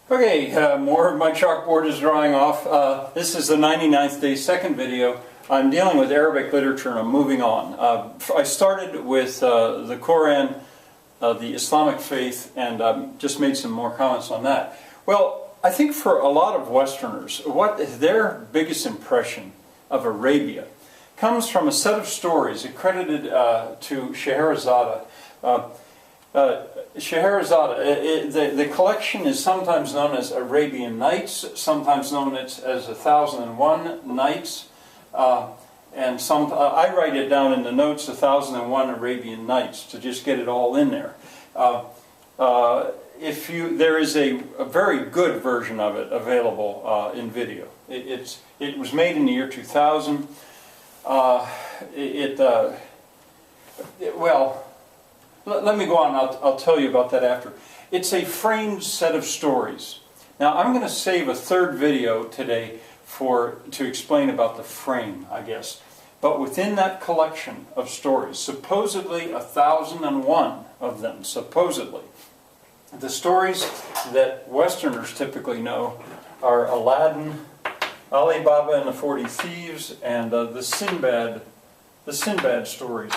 Okay, more of my chalkboard is drying off. This is the 99th day, second video. I'm dealing with Arabic literature and I'm moving on. I started with the Quran, the Islamic faith, and just made some more comments on that. Well, I think for a lot of Westerners, what their biggest impression of Arabia comes from a set of stories accredited to Scherezade. Scherezade, the collection is sometimes known as Arabian Nights, sometimes known as 1001 Nights, and I write it down in the notes, 1001 Arabian Nights, to just get it all in there. There is a very good version of it available in video. It was made in the year 2000. Let me go on, I'll tell you about that after. It's a framed set of stories. Now I'm going to save a third video today to explain about the frame, I guess. But within that collection of stories, supposedly 1001 of them, supposedly, the stories that Westerners typically know are Aladdin, Ali Baba and the 40 Thieves, and the Sinbad stories.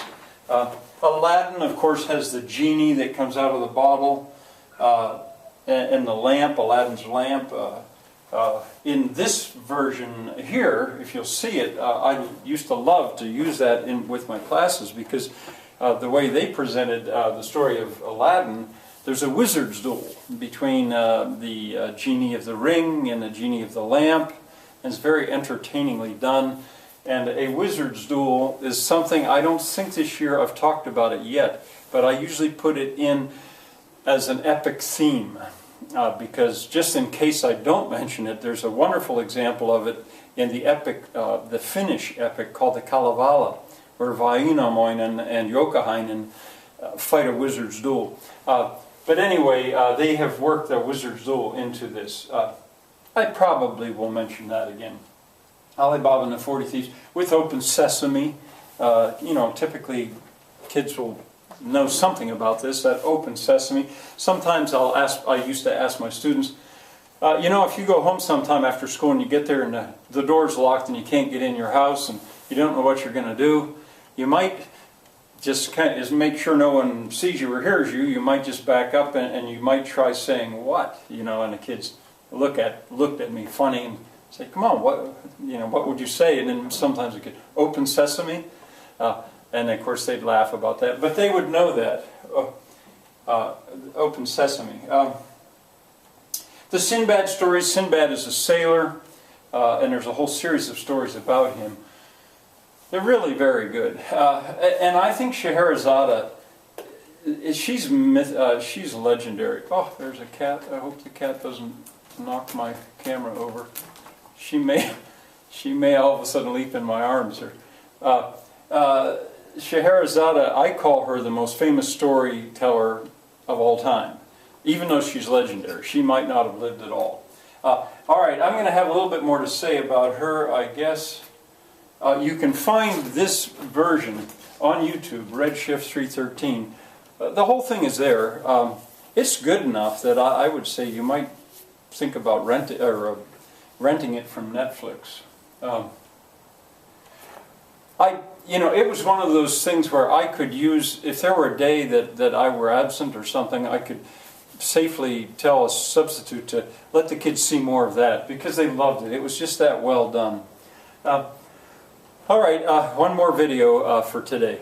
Aladdin, of course, has the genie that comes out of the bottle, and the lamp, Aladdin's lamp. In this version here, if you'll see it, I used to love to use that with my classes because the way they presented the story of Aladdin, there's a wizard's duel between the genie of the ring and the genie of the lamp, and it's very entertainingly done. And a wizard's duel is something I don't think this year I've talked about it yet, but I usually put it in as an epic theme because just in case I don't mention it, there's a wonderful example of it in the epic, the Finnish epic called the Kalevala, where Vainamoinen and Joukahainen fight a wizard's duel. But anyway, they have worked a wizard's duel into this. I probably will mention that again. Ali Baba and the 40 Thieves, with Open Sesame. Typically kids will know something about this, that Open Sesame. Sometimes I used to ask my students, if you go home sometime after school and you get there and the door's locked and you can't get in your house and you don't know what you're going to do, you might just make sure no one sees you or hears you. You might just back up and you might try saying, "What?" And the kids looked at me funny and say, "Come on, what would you say?" And then sometimes we could Open Sesame, and of course they'd laugh about that, but they would know that Open Sesame. The Sinbad stories. Sinbad is a sailor, and there's a whole series of stories about him. They're really very good, and I think Scherezade, she's legendary. Oh, there's a cat. I hope the cat doesn't knock my camera over. She may all of a sudden leap in my arms here. Scherezade, I call her the most famous storyteller of all time, even though she's legendary. She might not have lived at all. All right, I'm going to have a little bit more to say about her, I guess. You can find this version on YouTube, Redshift 313. The whole thing is there. It's good enough that I would say you might think about renting it from Netflix. It was one of those things where I could use, if there were a day that I were absent or something, I could safely tell a substitute to let the kids see more of that because they loved it. It was just that well done. All right, one more video for today.